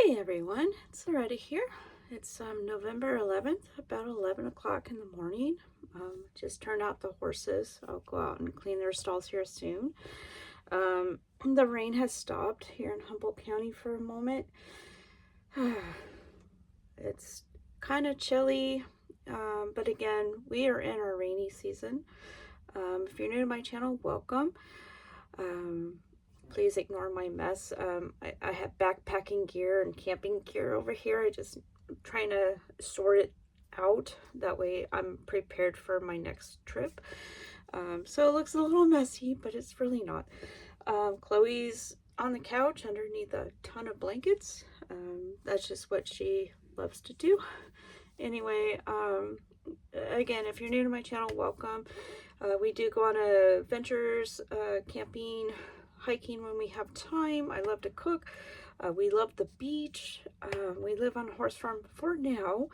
Hey everyone, it's Loretta here. It's November 11th, about 11 o'clock in the morning. Just turned out the horses. I'll go out and clean their stalls here soon. The rain has stopped here in Humboldt County for a moment. It's kind of chilly, but again, we are in our rainy season. If you're new to my channel, welcome. Please ignore my mess. I have backpacking gear and camping gear over here. I'm trying to sort it out. That way I'm prepared for my next trip. So it looks a little messy, but it's really not. Chloe's on the couch underneath a ton of blankets. That's just what she loves to do. Anyway, again, if you're new to my channel, welcome. We do go on adventures, camping, hiking when we have time. I love to cook. We love the beach. We live on a horse farm for now.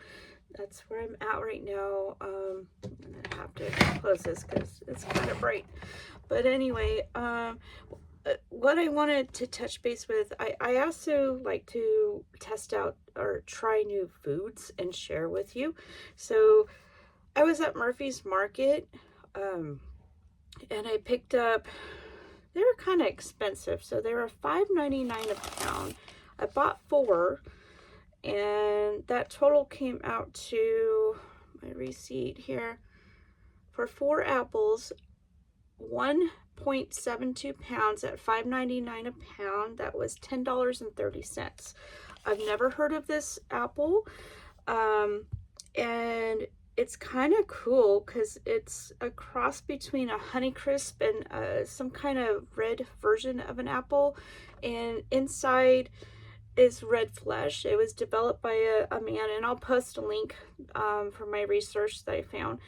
That's where I'm at right now. I'm gonna have to close this because it's kind of bright. But anyway, what I wanted to touch base with, I also like to test out or try new foods and share with you. So I was at Murphy's Market, and I picked up, they were kind of expensive, so they were $5.99 a pound. I bought 4, and that total came out to, my receipt here, for 4 apples, 1.72 pounds at $5.99 a pound. That was $10.30. I've never heard of this apple, and it's kind of cool because it's a cross between a Honeycrisp and some kind of red version of an apple, and inside is red flesh. It was developed by a man, and I'll post a link for my research that I found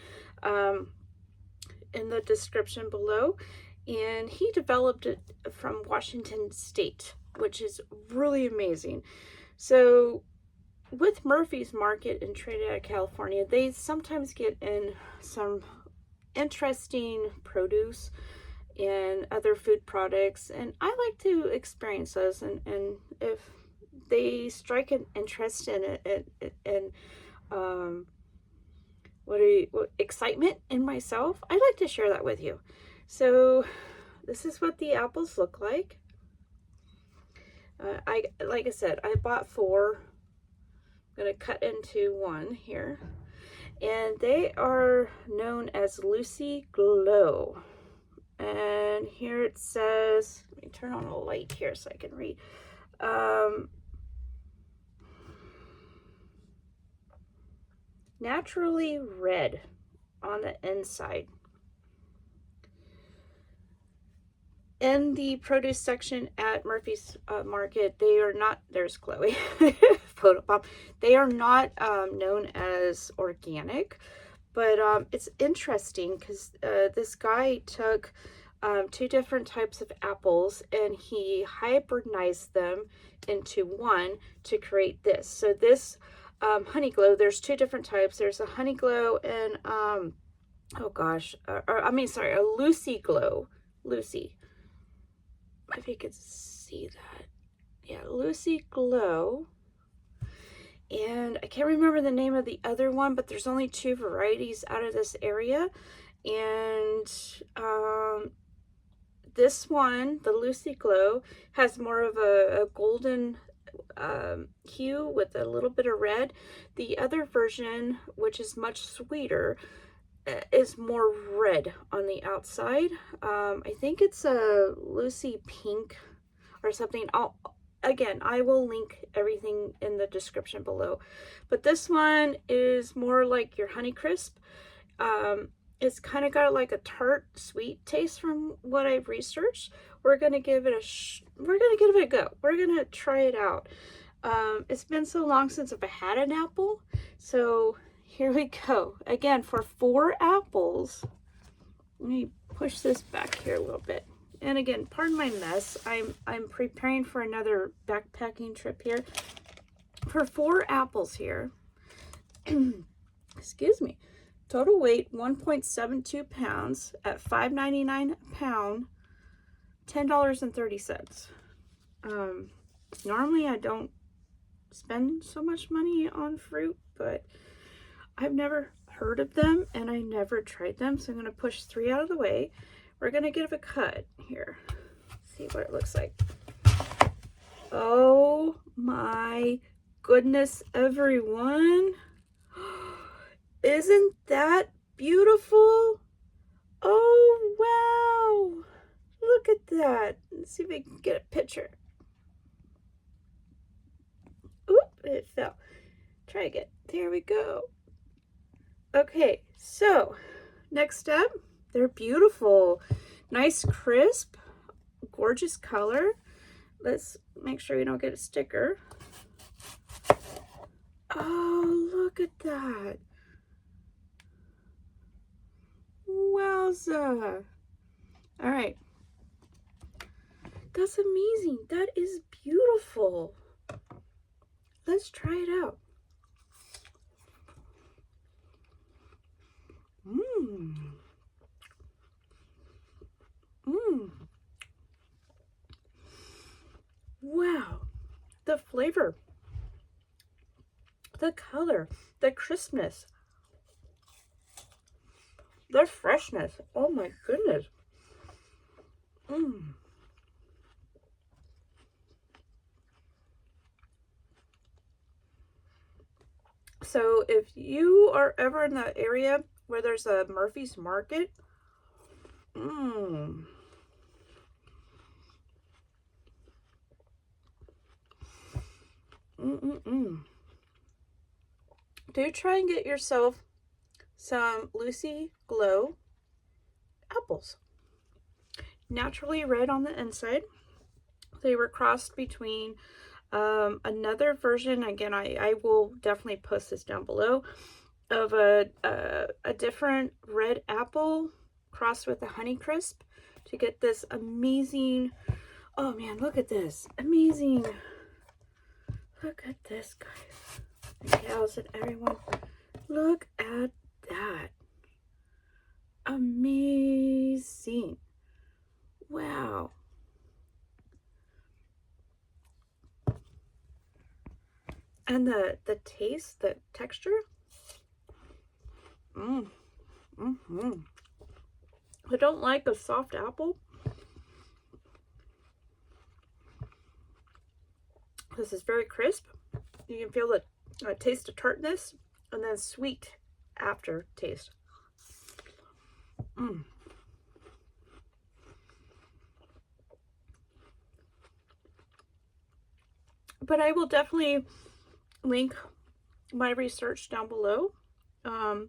in the description below. And he developed it from Washington State, which is really amazing. So with Murphy's Market in Trinidad, California, they sometimes get in some interesting produce and other food products, and I like to experience those, and if they strike an interest in it and excitement in myself, I'd like to share that with you. So this is what the apples look like. Like I said, I bought 4. I'm going to cut into 1 here, and they are known as Lucy Glow. And here it says, let me turn on a light here so I can read. Naturally red on the inside. In the produce section at Murphy's Market, they are not, there's Chloe, photobomb. They are not known as organic, but it's interesting because this guy took 2 different types of apples and he hybridized them into one to create this. So this Honey Glow, there's 2 different types. There's a Honey Glow and, oh gosh, a Lucy Glow. Lucy. If you could see that. Yeah, Lucy Glow. And I can't remember the name of the other one, but there's only 2 varieties out of this area. And this one, the Lucy Glow, has more of a golden hue with a little bit of red. The other version, which is much sweeter, is more red on the outside. I think it's a Lucy Pink or something. I will link everything in the description below. But this one is more like your Honeycrisp. It's kind of got like a tart sweet taste from what I've researched. We're gonna give it a go. We're gonna try it out. It's been so long since I've had an apple, so here we go. Again, for 4 apples, let me push this back here a little bit. And again, pardon my mess. I'm preparing for another backpacking trip here. For 4 apples here, excuse me, total weight 1.72 pounds at $5.99 a pound, $10.30. Normally I don't spend so much money on fruit, but I've never heard of them and I never tried them. So I'm going to push 3 out of the way. We're going to give a cut here. See what it looks like. Oh my goodness, everyone. Isn't that beautiful? Oh, wow. Look at that. Let's see if we can get a picture. Oop, it fell. Try again. There we go. Okay, so next step, they're beautiful. Nice, crisp, gorgeous color. Let's make sure we don't get a sticker. Oh, look at that. Wowza. All right. That's amazing. That is beautiful. Let's try it out. Mmm. Mmm. Wow. The flavor, the color, the crispness, the freshness. Oh my goodness. Mmm. So if you are ever in the area where there's a Murphy's Market, mm, do try and get yourself some Lucy Glow apples. Naturally red on the inside. They were crossed between another version, again, I will definitely post this down below, of a different red apple crossed with a Honeycrisp to get this amazing, oh man, look at this, amazing, look at this, guys and gals and everyone, look at that, amazing, wow. And the taste, the texture, I don't like a soft apple. This is very crisp. You can feel the taste of tartness and then sweet aftertaste. But I will definitely link my research down below from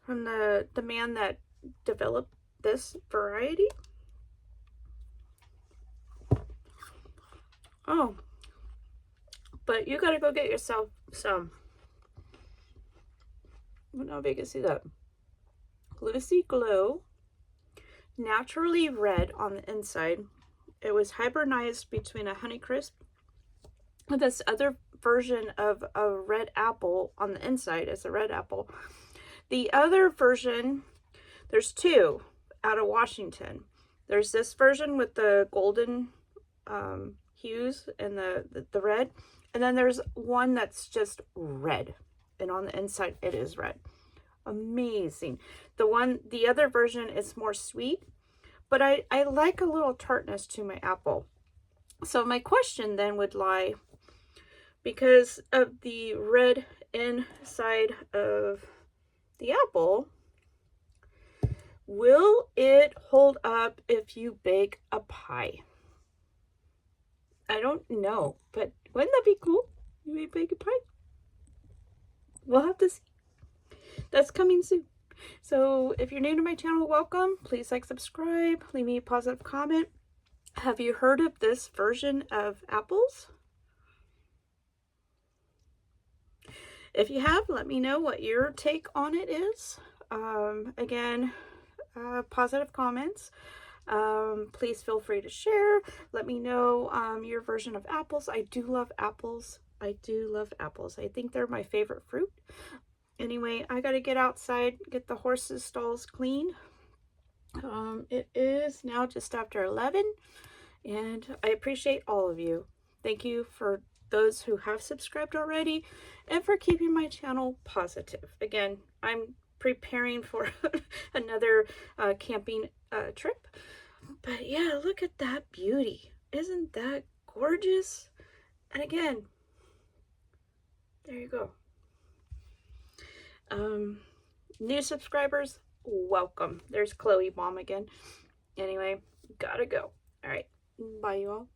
the man that developed this variety. Oh, but you gotta go get yourself some. I don't know if you can see that. Lucy Glow, naturally red on the inside. It was hybridized between a Honeycrisp and this other version of a red apple on the inside. It's a red apple. The other version, there's two out of Washington. There's this version with the golden hues and the red, and then there's one that's just red, and on the inside it is red. Amazing. The other version is more sweet, but I like a little tartness to my apple. So my question then would lie, because of the red inside of the apple, will it hold up if you bake a pie? I don't know, but wouldn't that be cool? You bake a pie? We'll have to see. That's coming soon. So if you're new to my channel, welcome. Please like, subscribe, leave me a positive comment. Have you heard of this version of apples? If you have, let me know what your take on it is. Again, positive comments. Please feel free to share. Let me know your version of apples. I do love apples. I do love apples. I think they're my favorite fruit. Anyway, I gotta get outside, get the horses' stalls clean. It is now just after 11, and I appreciate all of you. Thank you for those who have subscribed already, and for keeping my channel positive. Again, I'm preparing for another camping trip. But yeah, look at that beauty. Isn't that gorgeous? And again, there you go. New subscribers, welcome. There's Chloe Bomb again. Anyway, gotta go. All right, bye you all.